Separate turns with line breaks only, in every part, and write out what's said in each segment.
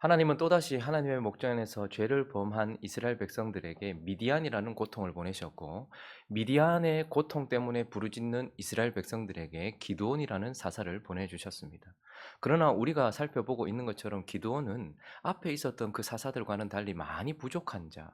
하나님은 또다시 하나님의 목전에서 죄를 범한 이스라엘 백성들에게 미디안이라는 고통을 보내셨고, 미디안의 고통 때문에 부르짖는 이스라엘 백성들에게 기드온이라는 사사를 보내주셨습니다. 그러나 우리가 살펴보고 있는 것처럼 기드온은 앞에 있었던 그 사사들과는 달리 많이 부족한 자,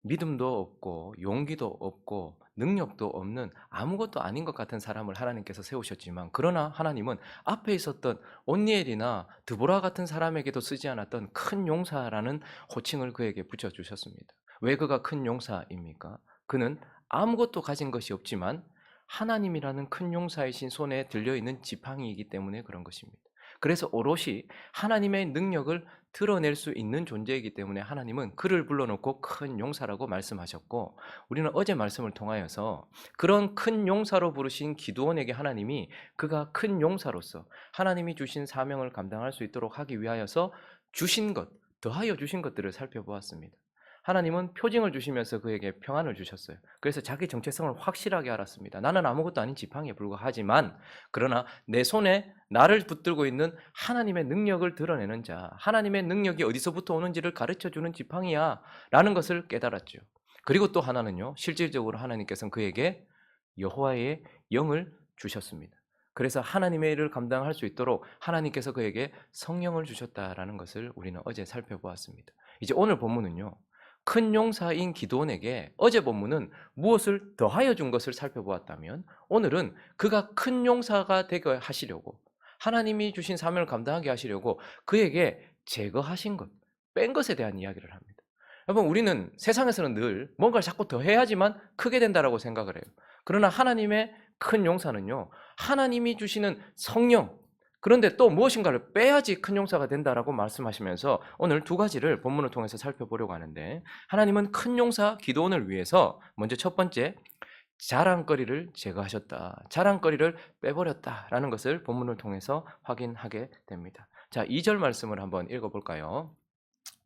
믿음도 없고 용기도 없고 능력도 없는 아무것도 아닌 것 같은 사람을 하나님께서 세우셨지만, 그러나 하나님은 앞에 있었던 온니엘이나 드보라 같은 사람에게도 쓰지 않았던 큰 용사라는 호칭을 그에게 붙여주셨습니다. 왜 그가 큰 용사입니까? 그는 아무것도 가진 것이 없지만 하나님이라는 큰 용사이신 손에 들려있는 지팡이이기 때문에 그런 것입니다. 그래서 오롯이 하나님의 능력을 드러낼 수 있는 존재이기 때문에 하나님은 그를 불러놓고 큰 용사라고 말씀하셨고, 우리는 어제 말씀을 통하여서 그런 큰 용사로 부르신 기드온에게 하나님이 그가 큰 용사로서 하나님이 주신 사명을 감당할 수 있도록 하기 위하여서 주신 것, 더하여 주신 것들을 살펴보았습니다. 하나님은 표징을 주시면서 그에게 평안을 주셨어요. 그래서 자기 정체성을 확실하게 알았습니다. 나는 아무것도 아닌 지팡이에 불과하지만, 그러나 내 손에 나를 붙들고 있는 하나님의 능력을 드러내는 자, 하나님의 능력이 어디서부터 오는지를 가르쳐주는 지팡이야 라는 것을 깨달았죠. 그리고 또 하나는요, 실질적으로 하나님께서는 그에게 여호와의 영을 주셨습니다. 그래서 하나님의 일을 감당할 수 있도록 하나님께서 그에게 성령을 주셨다라는 것을 우리는 어제 살펴보았습니다. 이제 오늘 본문은요, 큰 용사인 기드온에게 어제 본문은 무엇을 더하여 준 것을 살펴보았다면, 오늘은 그가 큰 용사가 되게 하시려고, 하나님이 주신 사명을 감당하게 하시려고 그에게 제거하신 것, 뺀 것에 대한 이야기를 합니다. 여러분, 우리는 세상에서는 늘 뭔가를 자꾸 더해야지만 크게 된다라고 생각을 해요. 그러나 하나님의 큰 용사는요, 하나님이 주시는 성령, 그런데 또 무엇인가를 빼야지 큰 용사가 된다라고 말씀하시면서 오늘 두 가지를 본문을 통해서 살펴보려고 하는데, 하나님은 큰 용사 기드온을 위해서 먼저 첫 번째, 자랑거리를 제거하셨다, 자랑거리를 빼버렸다라는 것을 본문을 통해서 확인하게 됩니다. 자, 2절 말씀을 한번 읽어볼까요?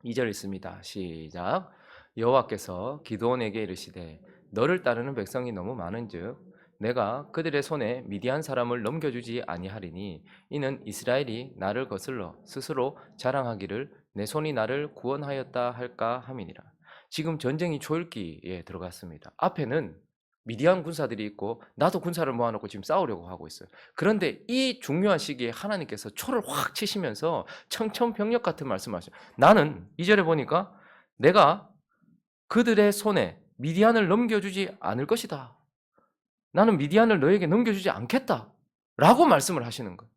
2절 있습니다. 시작. 여호와께서 기드온에게 이르시되 너를 따르는 백성이 너무 많은즉 내가 그들의 손에 미디안 사람을 넘겨주지 아니하리니 이는 이스라엘이 나를 거슬러 스스로 자랑하기를 내 손이 나를 구원하였다 할까 함이니라. 지금 전쟁이 초읽기에 들어갔습니다. 앞에는 미디안 군사들이 있고 나도 군사를 모아놓고 지금 싸우려고 하고 있어요. 그런데 이 중요한 시기에 하나님께서 초를 확 치시면서 청천벽력 같은 말씀하셔요. 나는 2절에 보니까 내가 그들의 손에 미디안을 넘겨주지 않을 것이다. 나는 미디안을 너에게 넘겨주지 않겠다 라고 말씀을 하시는 거예요.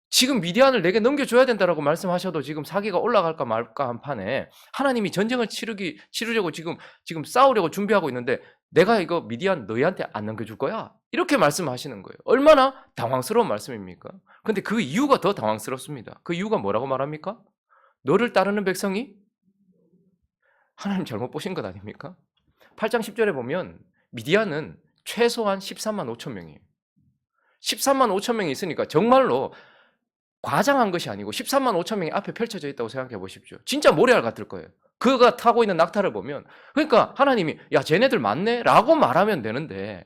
지금 미디안을 내게 넘겨줘야 된다라고 말씀하셔도 지금 사기가 올라갈까 말까 한 판에 하나님이 전쟁을 치르려고 지금 싸우려고 준비하고 있는데 내가 이거 미디안 너희한테 안 넘겨줄 거야? 이렇게 말씀하시는 거예요. 얼마나 당황스러운 말씀입니까? 근데 그 이유가 더 당황스럽습니다. 그 이유가 뭐라고 말합니까? 너를 따르는 백성이 하나님 잘못 보신 것 아닙니까? 8장 10절에 보면 미디안은 최소한 13만 5천 명이에요. 13만 5천 명이 있으니까 정말로 과장한 것이 아니고 13만 5천 명이 앞에 펼쳐져 있다고 생각해 보십시오. 진짜 모래알 같을 거예요. 그가 타고 있는 낙타를 보면. 그러니까 하나님이 야 쟤네들 많네? 라고 말하면 되는데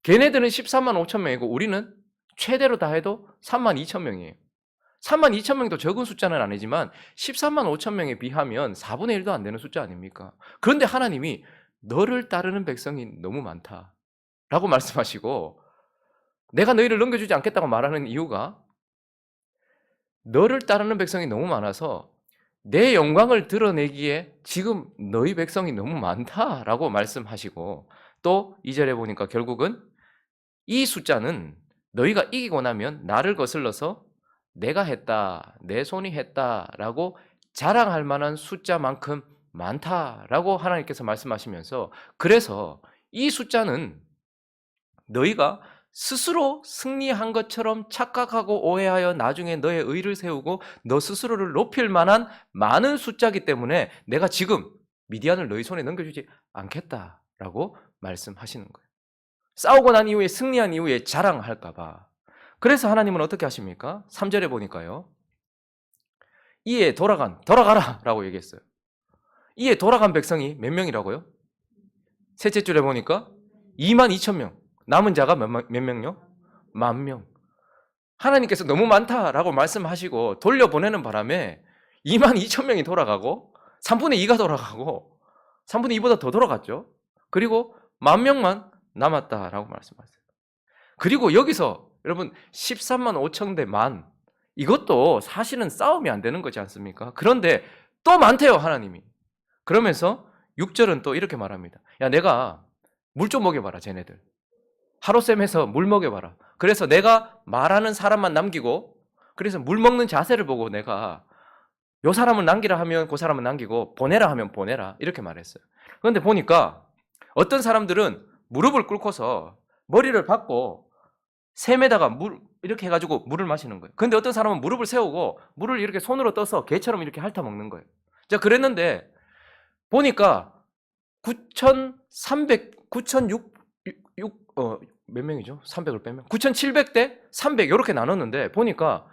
걔네들은 13만 5천 명이고 우리는 최대로 다 해도 3만 2천 명이에요. 3만 2천 명도 적은 숫자는 아니지만 13만 5천 명에 비하면 4분의 1도 안 되는 숫자 아닙니까? 그런데 하나님이 너를 따르는 백성이 너무 많다 라고 말씀하시고 내가 너희를 넘겨주지 않겠다고 말하는 이유가 너를 따르는 백성이 너무 많아서 내 영광을 드러내기에 지금 너희 백성이 너무 많다라고 말씀하시고, 또 2절에 보니까 결국은 이 숫자는 너희가 이기고 나면 나를 거슬러서 내가 했다, 내 손이 했다라고 자랑할 만한 숫자만큼 많다라고 하나님께서 말씀하시면서, 그래서 이 숫자는 너희가 스스로 승리한 것처럼 착각하고 오해하여 나중에 너의 의를 세우고 너 스스로를 높일 만한 많은 숫자이기 때문에 내가 지금 미디안을 너희 손에 넘겨주지 않겠다라고 말씀하시는 거예요. 싸우고 난 이후에 승리한 이후에 자랑할까 봐. 그래서 하나님은 어떻게 하십니까? 3절에 보니까요. 이에 돌아가라 라고 얘기했어요. 이에 돌아간 백성이 몇 명이라고요? 셋째 줄에 보니까 2만 2천 명. 남은 자가 몇 명요? 10,000명. 하나님께서 너무 많다라고 말씀하시고 돌려보내는 바람에 22,000명이 돌아가고 3분의 2가 돌아가고 3분의 2보다 더 돌아갔죠. 그리고 10,000명만 남았다라고 말씀하세요. 그리고 여기서 여러분 13만 5천 대 만, 이것도 사실은 싸움이 안 되는 거지 않습니까? 그런데 또 많대요, 하나님이. 그러면서 6절은 또 이렇게 말합니다. 야, 내가 물 좀 먹여봐라, 쟤네들. 하루쌤에서 물 먹여봐라. 그래서 내가 말하는 사람만 남기고, 그래서 물 먹는 자세를 보고 내가 요 사람을 남기라 하면 그 사람을 남기고 보내라 하면 보내라, 이렇게 말했어요. 그런데 보니까 어떤 사람들은 무릎을 꿇고서 머리를 박고 샘에다가 물 이렇게 해가지고 물을 마시는 거예요. 근데 어떤 사람은 무릎을 세우고 물을 이렇게 손으로 떠서 개처럼 이렇게 핥아 먹는 거예요. 자, 그랬는데 보니까 9,600몇 명이죠? 300을 빼면 9,700대 300 이렇게 나눴는데 보니까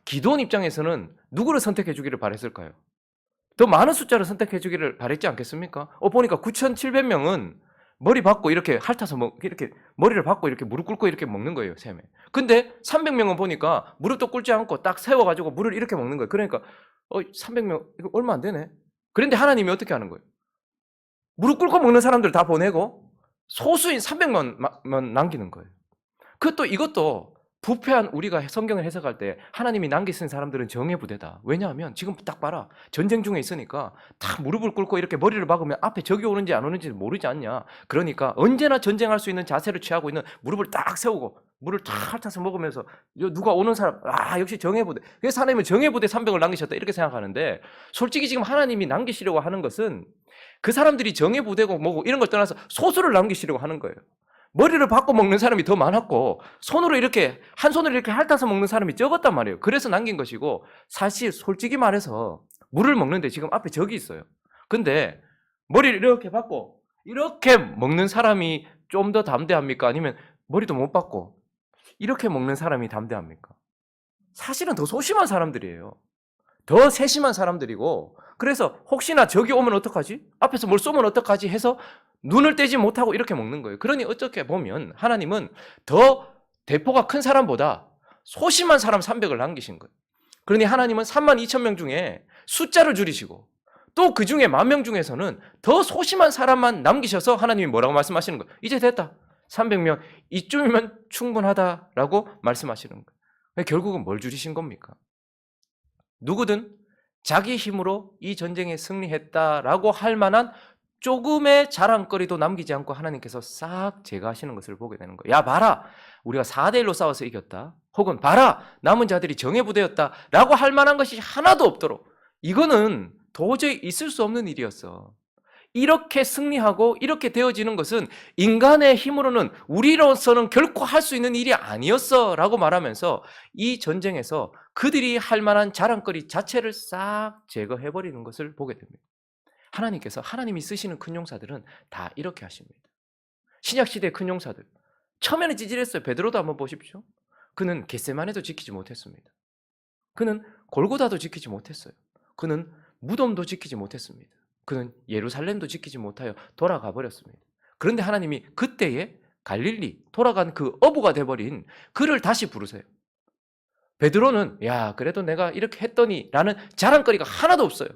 기도원 입장에서는 누구를 선택해 주기를 바랬을까요? 더 많은 숫자를 선택해 주기를 바랬지 않겠습니까? 보니까 9,700명은 머리 박고 이렇게 핥아서 이렇게 머리를 박고 이렇게 무릎 꿇고 이렇게 먹는 거예요, 샘에. 근데 300명은 보니까 무릎도 꿇지 않고 딱 세워가지고 물을 이렇게 먹는 거예요. 그러니까 300명 이거 얼마 안 되네. 그런데 하나님이 어떻게 하는 거예요? 무릎 꿇고 먹는 사람들 다 보내고 소수인 300만 남기는 거예요. 이것도 부패한 우리가 성경을 해석할 때 하나님이 남기신 사람들은 정의 부대다. 왜냐하면 지금 딱 봐라. 전쟁 중에 있으니까 다 무릎을 꿇고 이렇게 머리를 박으면 앞에 적이 오는지 안 오는지 모르지 않냐. 그러니까 언제나 전쟁할 수 있는 자세를 취하고 있는 무릎을 딱 세우고 물을 탁 핥아서 먹으면서 누가 오는 사람, 역시 정의 부대. 그래서 하나님은 정의 부대 300을 남기셨다 이렇게 생각하는데, 솔직히 지금 하나님이 남기시려고 하는 것은 그 사람들이 정의 부대고 뭐고 이런 걸 떠나서 소수를 남기시려고 하는 거예요. 머리를 박고 먹는 사람이 더 많았고 손으로 이렇게 한 손으로 이렇게 핥아서 먹는 사람이 적었단 말이에요. 그래서 남긴 것이고, 사실 솔직히 말해서 물을 먹는데 지금 앞에 적이 있어요. 근데 머리를 이렇게 박고 이렇게 먹는 사람이 좀 더 담대합니까? 아니면 머리도 못 박고 이렇게 먹는 사람이 담대합니까? 사실은 더 소심한 사람들이에요. 더 세심한 사람들이고, 그래서 혹시나 적이 오면 어떡하지? 앞에서 뭘 쏘면 어떡하지? 해서 눈을 떼지 못하고 이렇게 먹는 거예요. 그러니 어떻게 보면 하나님은 더 대포가 큰 사람보다 소심한 사람 300을 남기신 거예요. 그러니 하나님은 32,000명 중에 숫자를 줄이시고 또 그 중에 10,000명 중에서는 더 소심한 사람만 남기셔서 하나님이 뭐라고 말씀하시는 거예요? 이제 됐다. 300명 이쯤이면 충분하다라고 말씀하시는 거예요. 결국은 뭘 줄이신 겁니까? 누구든 자기 힘으로 이 전쟁에 승리했다라고 할 만한 조금의 자랑거리도 남기지 않고 하나님께서 싹 제거하시는 것을 보게 되는 거예요. 야, 봐라, 우리가 4대1로 싸워서 이겼다. 혹은 봐라, 남은 자들이 정예부대였다라고 할 만한 것이 하나도 없도록. 이거는 도저히 있을 수 없는 일이었어. 이렇게 승리하고 이렇게 되어지는 것은 인간의 힘으로는, 우리로서는 결코 할 수 있는 일이 아니었어 라고 말하면서 이 전쟁에서 그들이 할 만한 자랑거리 자체를 싹 제거해버리는 것을 보게 됩니다. 하나님께서, 하나님이 쓰시는 큰 용사들은 다 이렇게 하십니다. 신약시대의 큰 용사들, 처음에는 찌질했어요. 베드로도 한번 보십시오. 그는 겟세마네도 지키지 못했습니다. 그는 골고다도 지키지 못했어요. 그는 무덤도 지키지 못했습니다. 그는 예루살렘도 지키지 못하여 돌아가 버렸습니다. 그런데 하나님이 그때에 갈릴리, 돌아간 그 어부가 돼버린 그를 다시 부르세요. 베드로는 야, 그래도 내가 이렇게 했더니 라는 자랑거리가 하나도 없어요.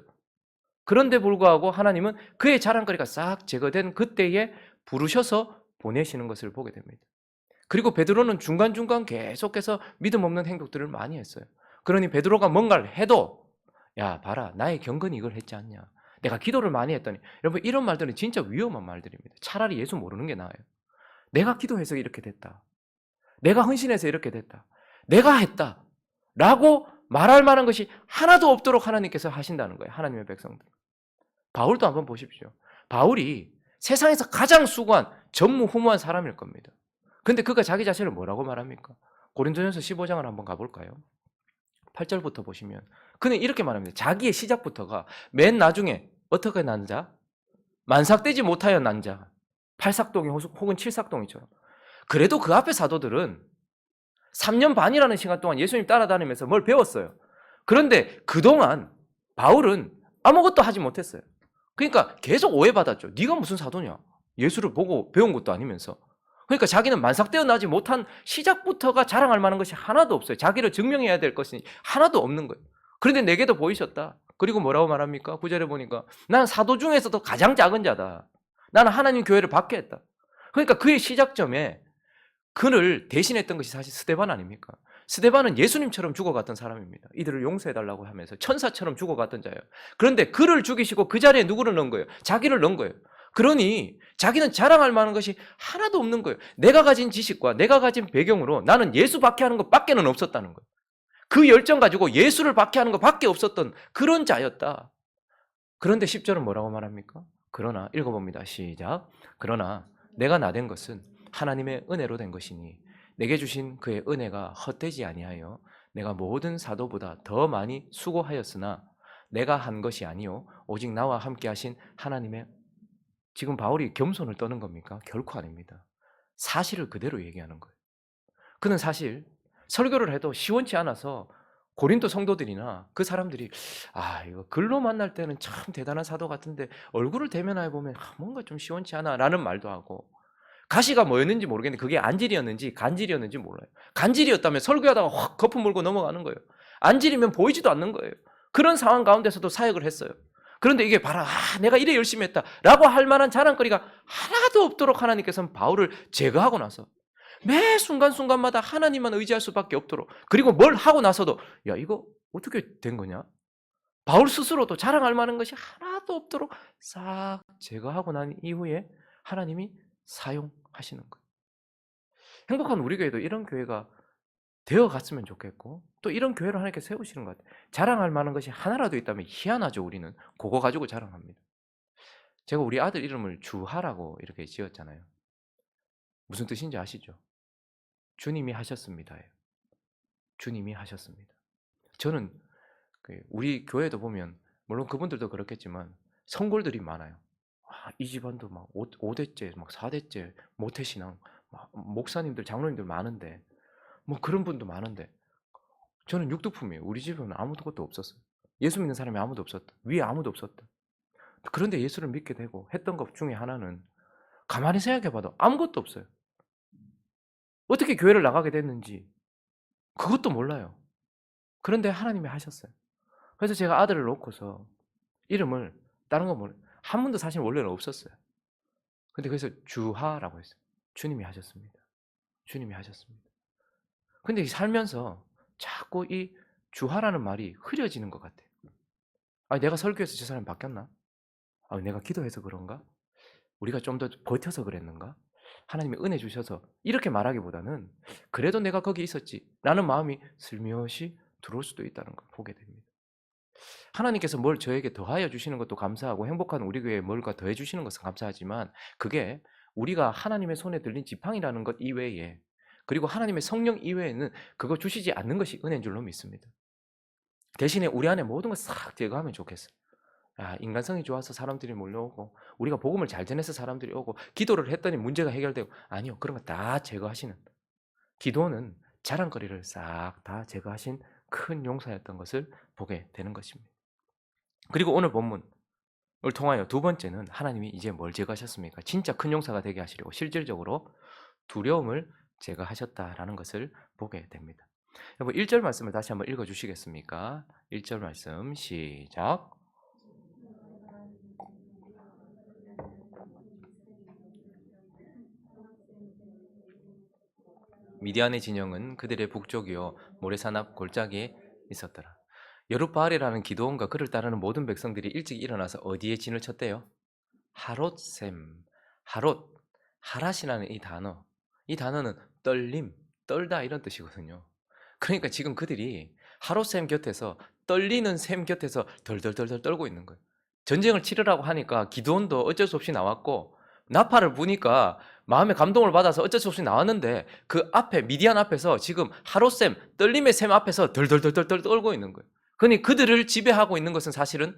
그런데 불구하고 하나님은 그의 자랑거리가 싹 제거된 그때에 부르셔서 보내시는 것을 보게 됩니다. 그리고 베드로는 중간중간 계속해서 믿음 없는 행동들을 많이 했어요. 그러니 베드로가 뭔가를 해도 야, 봐라, 나의 경건이 이걸 했지 않냐, 내가 기도를 많이 했더니. 여러분, 이런 말들은 진짜 위험한 말들입니다. 차라리 예수 모르는 게 나아요. 내가 기도해서 이렇게 됐다, 내가 헌신해서 이렇게 됐다, 내가 했다 라고 말할 만한 것이 하나도 없도록 하나님께서 하신다는 거예요. 하나님의 백성들. 바울도 한번 보십시오. 바울이 세상에서 가장 수고한 전무후무한 사람일 겁니다. 근데 그가 자기 자신을 뭐라고 말합니까? 고린도전서 15장을 한번 가볼까요? 8절부터 보시면 그는 이렇게 말합니다. 자기의 시작부터가 맨 나중에 어떻게 난 자? 만삭되지 못하여 난 자. 8삭동이 혹은 7삭동이죠. 그래도 그 앞에 사도들은 3년 반이라는 시간 동안 예수님 따라다니면서 뭘 배웠어요. 그런데 그동안 바울은 아무것도 하지 못했어요. 그러니까 계속 오해받았죠. 네가 무슨 사도냐? 예수를 보고 배운 것도 아니면서. 그러니까 자기는 만삭되어 나지 못한 시작부터가 자랑할 만한 것이 하나도 없어요. 자기를 증명해야 될 것이 하나도 없는 거예요. 그런데 내게도 보이셨다. 그리고 뭐라고 말합니까? 9절에 보니까 나는 사도 중에서도 가장 작은 자다. 나는 하나님 교회를 받게 했다. 그러니까 그의 시작점에 그를 대신했던 것이 사실 스데반 아닙니까? 스데반은 예수님처럼 죽어갔던 사람입니다. 이들을 용서해달라고 하면서 천사처럼 죽어갔던 자예요. 그런데 그를 죽이시고 그 자리에 누구를 넣은 거예요? 자기를 넣은 거예요. 그러니 자기는 자랑할 만한 것이 하나도 없는 거예요. 내가 가진 지식과 내가 가진 배경으로 나는 예수 박해하는 것밖에는 없었다는 거예요. 그 열정 가지고 예수를 박해하는 것밖에 없었던 그런 자였다. 그런데 10절은 뭐라고 말합니까? 그러나 읽어봅니다. 시작. 그러나 내가 나된 것은 하나님의 은혜로 된 것이니 내게 주신 그의 은혜가 헛되지 아니하여 내가 모든 사도보다 더 많이 수고하였으나 내가 한 것이 아니요 오직 나와 함께 하신 하나님의. 지금 바울이 겸손을 떠는 겁니까? 결코 아닙니다. 사실을 그대로 얘기하는 거예요. 그는 사실 설교를 해도 시원치 않아서 고린도 성도들이나 그 사람들이 이거 글로 만날 때는 참 대단한 사도 같은데 얼굴을 대면해 보면 뭔가 좀 시원치 않아 라는 말도 하고, 가시가 뭐였는지 모르겠는데 그게 안질이었는지 간질이었는지 몰라요. 간질이었다면 설교하다가 확 거품 물고 넘어가는 거예요. 안질이면 보이지도 않는 거예요. 그런 상황 가운데서도 사역을 했어요. 그런데 이게 봐라, 내가 이래 열심히 했다 라고 할 만한 자랑거리가 하나도 없도록 하나님께서는 바울을 제거하고 나서 매 순간순간마다 하나님만 의지할 수밖에 없도록, 그리고 뭘 하고 나서도 야 이거 어떻게 된 거냐? 바울 스스로도 자랑할 만한 것이 하나도 없도록 싹 제거하고 난 이후에 하나님이 사용하시는 거예요. 행복한 우리 교회도 이런 교회가 되어 갔으면 좋겠고, 또 이런 교회를 하나님께 세우시는 것 같아요. 자랑할 만한 것이 하나라도 있다면 희한하죠. 우리는 그거 가지고 자랑합니다. 제가 우리 아들 이름을 주하라고 이렇게 지었잖아요. 무슨 뜻인지 아시죠? 주님이 하셨습니다. 주님이 하셨습니다. 저는 우리 교회도 보면 물론 그분들도 그렇겠지만 성골들이 많아요. 이 집안도 막 5대째, 막 4대째 모태신앙, 목사님들, 장로님들 많은데, 뭐 그런 분도 많은데, 저는 육두품이에요. 우리 집은 아무것도 없었어요. 예수 믿는 사람이 아무도 없었다. 위에 아무도 없었다. 그런데 예수를 믿게 되고 했던 것 중에 하나는 가만히 생각해봐도 아무것도 없어요. 어떻게 교회를 나가게 됐는지 그것도 몰라요. 그런데 하나님이 하셨어요. 그래서 제가 아들을 놓고서 이름을 다른 거 몰라요. 한 번도 사실 원래는 없었어요. 근데 그래서 주하라고 했어요. 주님이 하셨습니다. 주님이 하셨습니다. 근데 살면서 자꾸 이 주하라는 말이 흐려지는 것 같아요. 내가 설교해서 저 사람이 바뀌었나? 내가 기도해서 그런가? 우리가 좀 더 버텨서 그랬는가? 하나님이 은혜 주셔서 이렇게 말하기보다는 그래도 내가 거기 있었지 라는 마음이 슬며시 들어올 수도 있다는 걸 보게 됩니다. 하나님께서 뭘 저에게 더하여 주시는 것도 감사하고 행복한 우리 교회에 뭘가 더해 주시는 것은 감사하지만, 그게 우리가 하나님의 손에 들린 지팡이라는 것 이외에, 그리고 하나님의 성령 이외에는 그거 주시지 않는 것이 은혜인 줄로 믿습니다. 대신에 우리 안에 모든 걸 싹 제거하면 좋겠어요. 인간성이 좋아서 사람들이 몰려오고 우리가 복음을 잘 전해서 사람들이 오고 기도를 했더니 문제가 해결되고, 아니요, 그런 거 다 제거하시는, 기도는 자랑거리를 싹 다 제거하신 큰 용사였던 것을 보게 되는 것입니다. 그리고 오늘 본문을 통하여 두 번째는 하나님이 이제 뭘 제거하셨습니까? 진짜 큰 용사가 되게 하시려고 실질적으로 두려움을 제거하셨다라는 것을 보게 됩니다. 여러분 1절 말씀을 다시 한번 읽어주시겠습니까? 1절 말씀 시작. 미디안의 진영은 그들의 북쪽이요 모래산 앞 골짜기에 있었더라. 여룻바알이라는 기드온과 그를 따르는 모든 백성들이 일찍 일어나서 어디에 진을 쳤대요? 하롯셈. 하롯, 하랏이라는 이 단어는 떨림, 떨다 이런 뜻이거든요. 그러니까 지금 그들이 하롯셈 곁에서, 떨리는 셈 곁에서 덜덜덜덜 떨고 있는 거예요. 전쟁을 치르라고 하니까 기드온도 어쩔 수 없이 나왔고, 나팔을 부니까 마음의 감동을 받아서 어쩔 수 없이 나왔는데, 그 앞에 미디안 앞에서 지금 하롯셈, 떨림의 셈 앞에서 덜덜덜덜 떨고 있는 거예요. 그러니 그들을 지배하고 있는 것은 사실은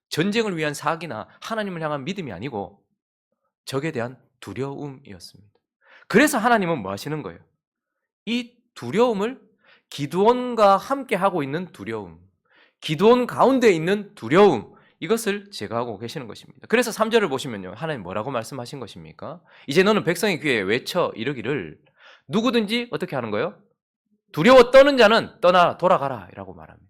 전쟁을 위한 사기나 하나님을 향한 믿음이 아니고 적에 대한 두려움이었습니다. 그래서 하나님은 뭐 하시는 거예요? 이 두려움을, 기드온과 함께 하고 있는 두려움, 기드온 가운데 있는 두려움, 이것을 제거하고 계시는 것입니다. 그래서 3절을 보시면요, 하나님 뭐라고 말씀하신 것입니까? 이제 너는 백성의 귀에 외쳐 이르기를 누구든지 어떻게 하는 거예요? 두려워 떠는 자는 떠나 돌아가라 라고 말합니다.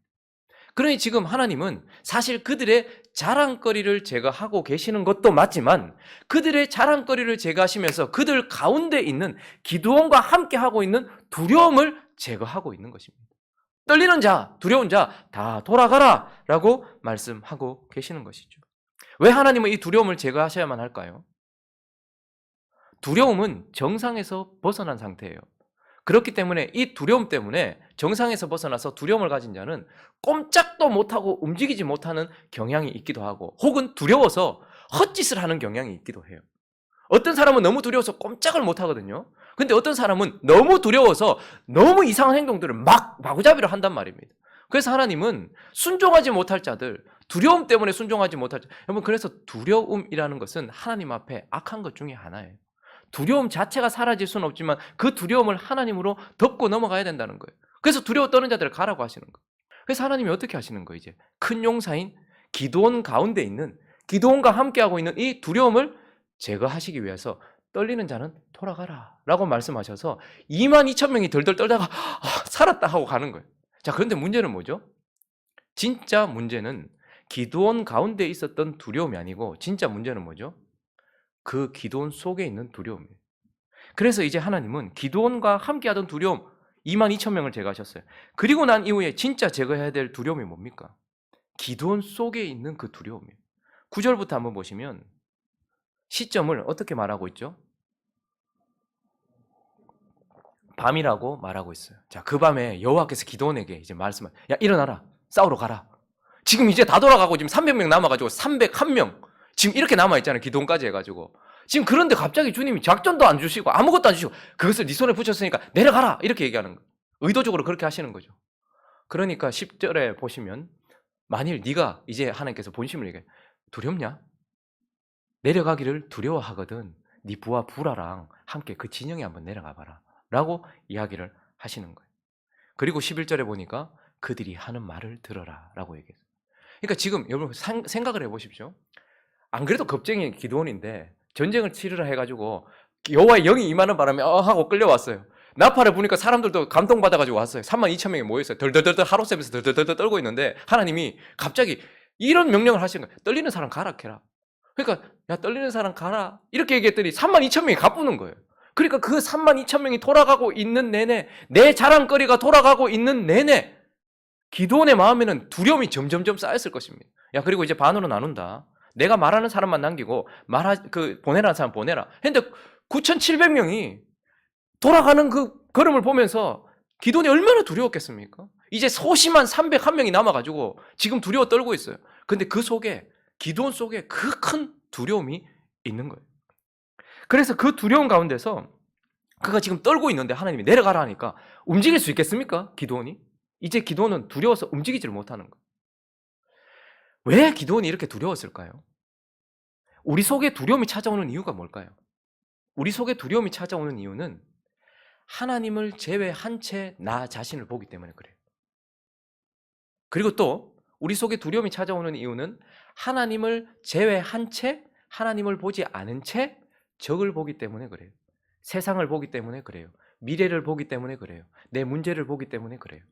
그러니 지금 하나님은 사실 그들의 자랑거리를 제거하고 계시는 것도 맞지만 그들의 자랑거리를 제거하시면서 그들 가운데 있는 기드온과 함께 하고 있는 두려움을 제거하고 있는 것입니다. 떨리는 자, 두려운 자 다 돌아가라 라고 말씀하고 계시는 것이죠. 왜 하나님은 이 두려움을 제거하셔야만 할까요? 두려움은 정상에서 벗어난 상태예요. 그렇기 때문에 이 두려움 때문에 정상에서 벗어나서 두려움을 가진 자는 꼼짝도 못하고 움직이지 못하는 경향이 있기도 하고 혹은 두려워서 헛짓을 하는 경향이 있기도 해요. 어떤 사람은 너무 두려워서 꼼짝을 못하거든요. 근데 어떤 사람은 너무 두려워서 너무 이상한 행동들을 막 마구잡이로 한단 말입니다. 그래서 하나님은 순종하지 못할 자들, 두려움 때문에 순종하지 못할 자, 여러분 그래서 두려움이라는 것은 하나님 앞에 악한 것 중에 하나예요. 두려움 자체가 사라질 수는 없지만 그 두려움을 하나님으로 덮고 넘어가야 된다는 거예요. 그래서 두려워 떠는 자들을 가라고 하시는 거예요. 그래서 하나님이 어떻게 하시는 거예요? 이제 큰 용사인 기드온 가운데 있는 기드온과 함께하고 있는 이 두려움을 제거하시기 위해서 떨리는 자는 돌아가라 라고 말씀하셔서 22,000명이 덜덜 떨다가 살았다 하고 가는 거예요. 자, 그런데 문제는 뭐죠? 진짜 문제는 기드온 가운데 있었던 두려움이 아니고 진짜 문제는 뭐죠? 그 기드온 속에 있는 두려움이에요. 그래서 이제 하나님은 기드온과 함께하던 두려움 22,000명을 제거하셨어요. 그리고 난 이후에 진짜 제거해야 될 두려움이 뭡니까? 기드온 속에 있는 그 두려움이에요. 9절부터 한번 보시면 시점을 어떻게 말하고 있죠? 밤이라고 말하고 있어요. 자, 그 밤에 여호와께서 기드온에게 이제 말씀을, 야 일어나라, 싸우러 가라. 지금 이제 다 돌아가고 지금 300명 남아가지고 301명 지금 이렇게 남아있잖아요. 기드온까지 해가지고 지금. 그런데 갑자기 주님이 작전도 안 주시고 아무것도 안 주시고 그것을 네 손에 붙였으니까 내려가라 이렇게 얘기하는 거예요. 의도적으로 그렇게 하시는 거죠. 그러니까 10절에 보시면 만일 네가 이제 하나님께서 본심을 얘기해, 두렵냐? 내려가기를 두려워하거든 네 부하 부라랑 함께 그 진영에 한번 내려가 봐라 라고 이야기를 하시는 거예요. 그리고 11절에 보니까 그들이 하는 말을 들어라 라고 얘기했어요. 그러니까 지금 여러분 생각을 해보십시오. 안 그래도 겁쟁이 기드온인데 전쟁을 치르라 해가지고 여호와의 영이 임하는 바람에 하고 끌려왔어요. 나팔을 부니까 사람들도 감동받아가지고 왔어요. 32,000명이 모여있어요. 덜덜덜덜 하룻샘에서 덜덜덜 떨고 있는데 하나님이 갑자기 이런 명령을 하시는 거예요. 떨리는 사람 가라 캐라. 그러니까 야 떨리는 사람 가라 이렇게 얘기했더니 32,000명이 가쁘는 거예요. 그러니까 그 32,000명이 돌아가고 있는 내내, 내 자랑거리가 돌아가고 있는 내내 기드온의 마음에는 두려움이 점점점 쌓였을 것입니다. 야 그리고 이제 반으로 나눈다. 내가 말하는 사람만 남기고 보내라는 사람 보내라. 근데 9,700명이 돌아가는 그 걸음을 보면서 기드온이 얼마나 두려웠겠습니까? 이제 소심한 301명이 남아가지고 지금 두려워 떨고 있어요. 근데 그 속에 기드온 속에 그 큰 두려움이 있는 거예요. 그래서 그 두려움 가운데서 그가 지금 떨고 있는데 하나님이 내려가라 하니까 움직일 수 있겠습니까? 기드온이? 이제 기드온은 두려워서 움직이지를 못하는 거예요. 왜 기드온이 이렇게 두려웠을까요? 우리 속에 두려움이 찾아오는 이유가 뭘까요? 우리 속에 두려움이 찾아오는 이유는 하나님을 제외한 채 나 자신을 보기 때문에 그래요. 그리고 또 우리 속에 두려움이 찾아오는 이유는 하나님을 제외한 채, 하나님을 보지 않은 채 적을 보기 때문에 그래요. 세상을 보기 때문에 그래요. 미래를 보기 때문에 그래요. 내 문제를 보기 때문에 그래요.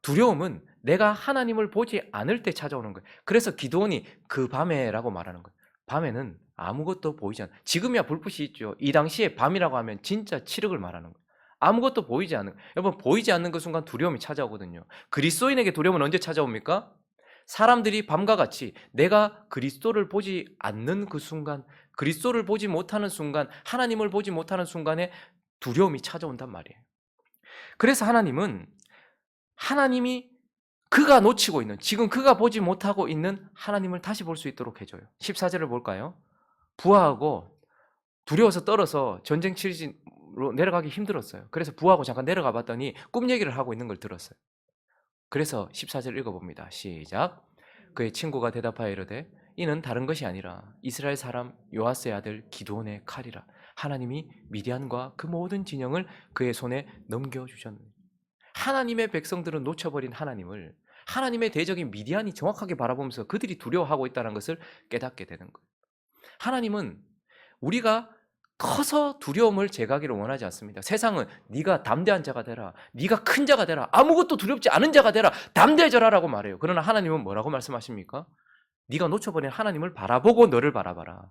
두려움은 내가 하나님을 보지 않을 때 찾아오는 거예요. 그래서 기드온이 그 밤에라고 말하는 거예요. 밤에는 아무것도 보이지 않아요. 지금이야 불빛이 있죠. 이 당시에 밤이라고 하면 진짜 칠흑을 말하는 거예요. 아무것도 보이지 않는, 여러분 보이지 않는 그 순간 두려움이 찾아오거든요. 그리스도인에게 두려움은 언제 찾아옵니까? 사람들이 밤과 같이 내가 그리스도를 보지 않는 그 순간, 그리스도를 보지 못하는 순간, 하나님을 보지 못하는 순간에 두려움이 찾아온단 말이에요. 그래서 하나님이 그가 놓치고 있는, 지금 그가 보지 못하고 있는 하나님을 다시 볼 수 있도록 해줘요. 14절을 볼까요? 부하하고 두려워서 떨어서 전쟁 치르로 내려가기 힘들었어요. 그래서 부하하고 잠깐 내려가 봤더니 꿈 얘기를 하고 있는 걸 들었어요. 그래서 14절 읽어봅니다. 시작. 그의 친구가 대답하여 이르되 이는 다른 것이 아니라 이스라엘 사람 요아스의 아들 기드온의 칼이라. 하나님이 미디안과 그 모든 진영을 그의 손에 넘겨주셨느니. 하나님의 백성들은 놓쳐버린 하나님을 하나님의 대적인 미디안이 정확하게 바라보면서 그들이 두려워하고 있다는 것을 깨닫게 되는 거예요. 하나님은 우리가 커서 두려움을 제거하기를 원하지 않습니다. 세상은 네가 담대한 자가 되라, 네가 큰 자가 되라, 아무것도 두렵지 않은 자가 되라, 담대해져라라고 말해요. 그러나 하나님은 뭐라고 말씀하십니까? 네가 놓쳐버린 하나님을 바라보고 너를 바라봐라.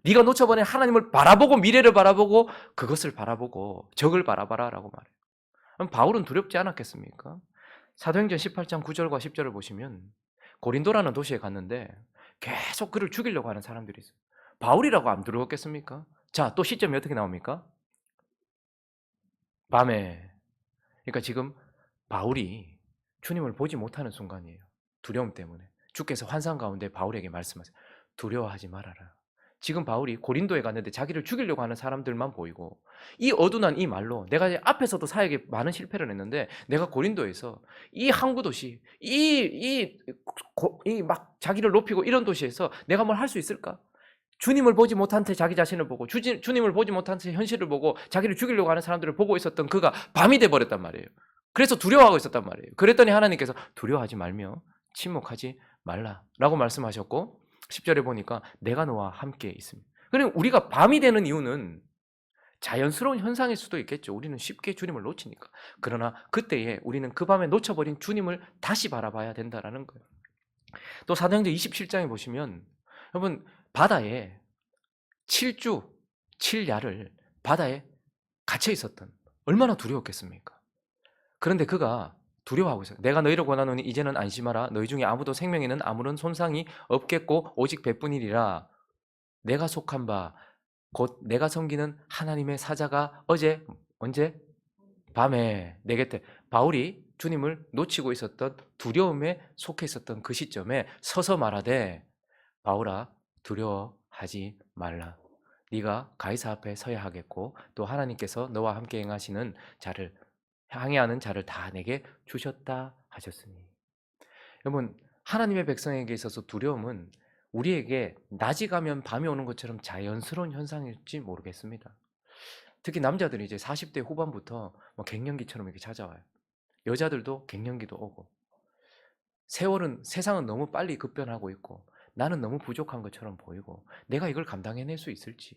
네가 놓쳐버린 하나님을 바라보고 미래를 바라보고 그것을 바라보고 적을 바라봐라라고 말해요. 그럼 바울은 두렵지 않았겠습니까? 사도행전 18장 9절과 10절을 보시면 고린도라는 도시에 갔는데 계속 그를 죽이려고 하는 사람들이 있어요. 바울이라고 안 두려웠겠습니까? 자, 또 시점이 어떻게 나옵니까? 밤에. 그러니까 지금 바울이 주님을 보지 못하는 순간이에요. 두려움 때문에. 주께서 환상 가운데 바울에게 말씀하세요. 두려워하지 말아라. 지금 바울이 고린도에 갔는데 자기를 죽이려고 하는 사람들만 보이고 이 어둔한 이 말로 내가 이제 앞에서도 사역에 많은 실패를 했는데 내가 고린도에서 이 항구 도시 이 막 자기를 높이고 이런 도시에서 내가 뭘 할 수 있을까? 주님을 보지 못한 채 자기 자신을 보고 주님을 보지 못한 채 현실을 보고 자기를 죽이려고 하는 사람들을 보고 있었던 그가 밤이 돼 버렸단 말이에요. 그래서 두려워하고 있었단 말이에요. 그랬더니 하나님께서 두려워하지 말며 침묵하지 말라라고 말씀하셨고 10절에 보니까 내가 너와 함께 있습니다. 그럼 우리가 밤이 되는 이유는 자연스러운 현상일 수도 있겠죠. 우리는 쉽게 주님을 놓치니까. 그러나 그때에 우리는 그 밤에 놓쳐버린 주님을 다시 바라봐야 된다라는 거예요. 또 사도행전 27장에 보시면 여러분 바다에 7주 7야를 바다에 갇혀 있었던 얼마나 두려웠겠습니까? 그런데 그가 두려워하고 있어요. 내가 너희를 권하노니 이제는 안심하라. 너희 중에 아무도 생명에는 아무런 손상이 없겠고 오직 배뿐이리라. 내가 속한 바 곧 내가 섬기는 하나님의 사자가 어제 언제? 밤에 내 곁에 바울이 주님을 놓치고 있었던 두려움에 속해 있었던 그 시점에 서서 말하되 바울아 두려워하지 말라. 네가 가이사 앞에 서야 하겠고 또 하나님께서 너와 함께 행하시는 자를 항해하는 자를 다 내게 주셨다 하셨으니. 여러분 하나님의 백성에게 있어서 두려움은 우리에게 낮이 가면 밤이 오는 것처럼 자연스러운 현상일지 모르겠습니다. 특히 남자들이 이제 40대 후반부터 뭐 갱년기처럼 이렇게 찾아와요. 여자들도 갱년기도 오고 세상은 너무 빨리 급변하고 있고 나는 너무 부족한 것처럼 보이고 내가 이걸 감당해낼 수 있을지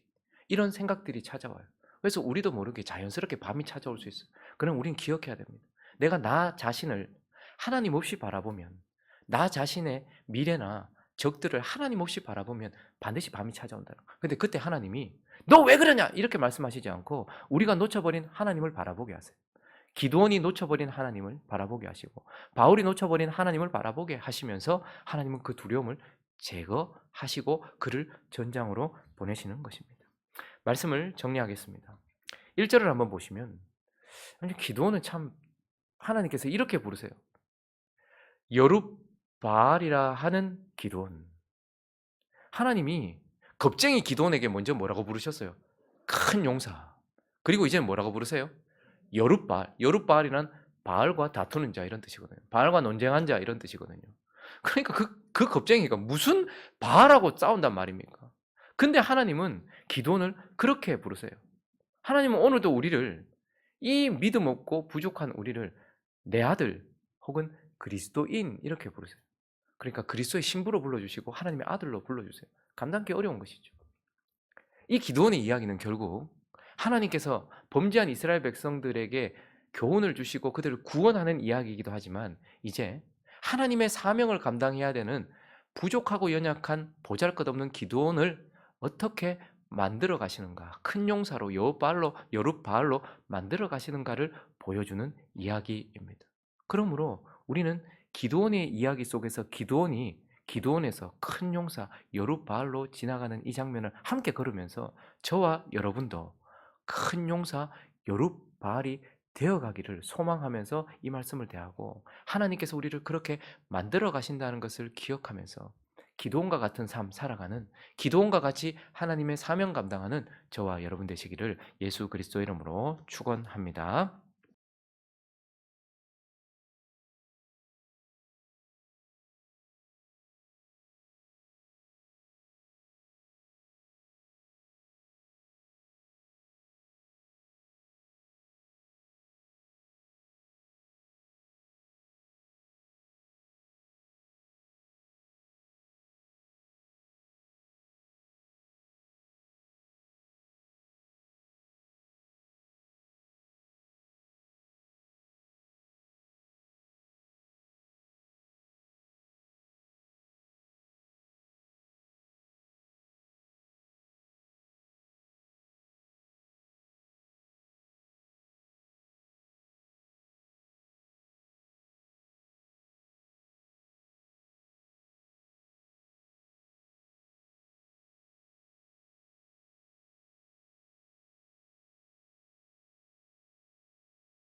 이런 생각들이 찾아와요. 그래서 우리도 모르게 자연스럽게 밤이 찾아올 수 있어요. 그럼 우린 기억해야 됩니다. 내가 나 자신을 하나님 없이 바라보면 나 자신의 미래나 적들을 하나님 없이 바라보면 반드시 밤이 찾아온다는 거예요. 근데 그때 하나님이 너 왜 그러냐 이렇게 말씀하시지 않고 우리가 놓쳐버린 하나님을 바라보게 하세요. 기드온이 놓쳐버린 하나님을 바라보게 하시고 바울이 놓쳐버린 하나님을 바라보게 하시면서 하나님은 그 두려움을 제거하시고 그를 전장으로 보내시는 것입니다. 말씀을 정리하겠습니다. 1절을 한번 보시면 기드온은 참 하나님께서 이렇게 부르세요. 여룹바알이라 하는 기드온. 하나님이 겁쟁이 기드온에게 먼저 뭐라고 부르셨어요? 큰 용사. 그리고 이제 뭐라고 부르세요? 여룹바알. 여룹바알이란 바알과 다투는 자 이런 뜻이거든요. 바알과 논쟁한 자 이런 뜻이거든요. 그러니까 그 겁쟁이가 무슨 바알하고 싸운단 말입니까? 근데 하나님은 기드온을 그렇게 부르세요. 하나님은 오늘도 우리를 이 믿음 없고 부족한 우리를 내 아들 혹은 그리스도인 이렇게 부르세요. 그러니까 그리스도의 신부로 불러주시고 하나님의 아들로 불러주세요. 감당하기 어려운 것이죠. 이 기드온의 이야기는 결국 하나님께서 범죄한 이스라엘 백성들에게 교훈을 주시고 그들을 구원하는 이야기이기도 하지만 이제 하나님의 사명을 감당해야 되는 부족하고 연약한 보잘것없는 기드온을 어떻게 만들어 가시는가, 큰 용사로 여룹바알로 만들어 가시는가를 보여주는 이야기입니다. 그러므로 우리는 기드온의 이야기 속에서 기드온에서 큰 용사 여룹바알로 지나가는 이 장면을 함께 걸으면서 저와 여러분도 큰 용사 여룹바알이 되어가기를 소망하면서 이 말씀을 대하고 하나님께서 우리를 그렇게 만들어 가신다는 것을 기억하면서 기드온과 같은 삶 살아가는 기드온과 같이 하나님의 사명 감당하는 저와 여러분 되시기를 예수 그리스도 이름으로 축원합니다.